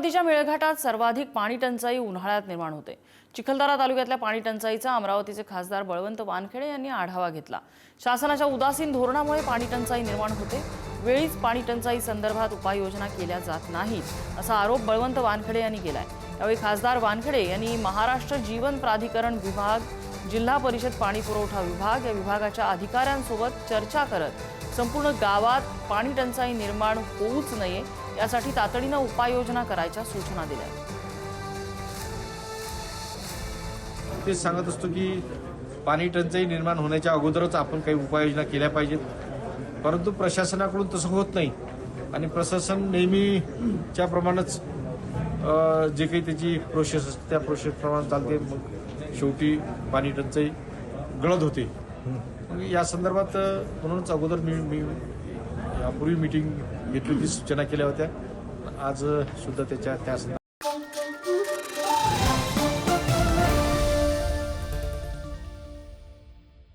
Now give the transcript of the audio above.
अमरावतीच्या मेळघाटात सर्वाधिक पाणी टंचाई उन्हाळ्यात निर्माण होते। चिखलदरा तालुक्यातल्या पाणी टंचाईचा अमरावतीचे खासदार बळवंत वानखेडे यांनी आढावा घेतला। शासनाच्या उदासीन धोरणामुळे पाणी टंचाई निर्माण होते। वेळीच पाणी टंचाई संदर्भात उपाययोजना केल्या जात नाहीत असा आरोप बळवंत वानखेडे यांनी केलाय। यावेळी खासदार वानखेडे यांनी महाराष्ट्र जीवन प्राधिकरण विभाग, जिल्हा परिषद पाणी पुरवठा विभाग या विभागाच्या अधिकाऱ्यांसोबत चर्चा करत संपूर्ण गावात पाणी टंचाई निर्माण होऊच नये यासाठी तातडीने उपाययोजना करायच्या सूचना दिल्या। ते सांगत असतो की पाणी टंचाई निर्माण होण्याच्या अगोदरच आपण काही उपाययोजना केल्या पाहिजेत, परंतु प्रशासनाकडून तसं होत नाही आणि प्रशासन नेहमीच्या प्रमाणेच जे काही त्याची प्रोसेस असते त्या प्रोसेस प्रमाणे चालते, मग शेवटी पाणी टंचाई गळत होते। या संदर्भात म्हणूनच अगोदर मी यापूर्वी मीटिंग घेतली होती, सूचना केल्या होत्या। आज सुद्धा त्या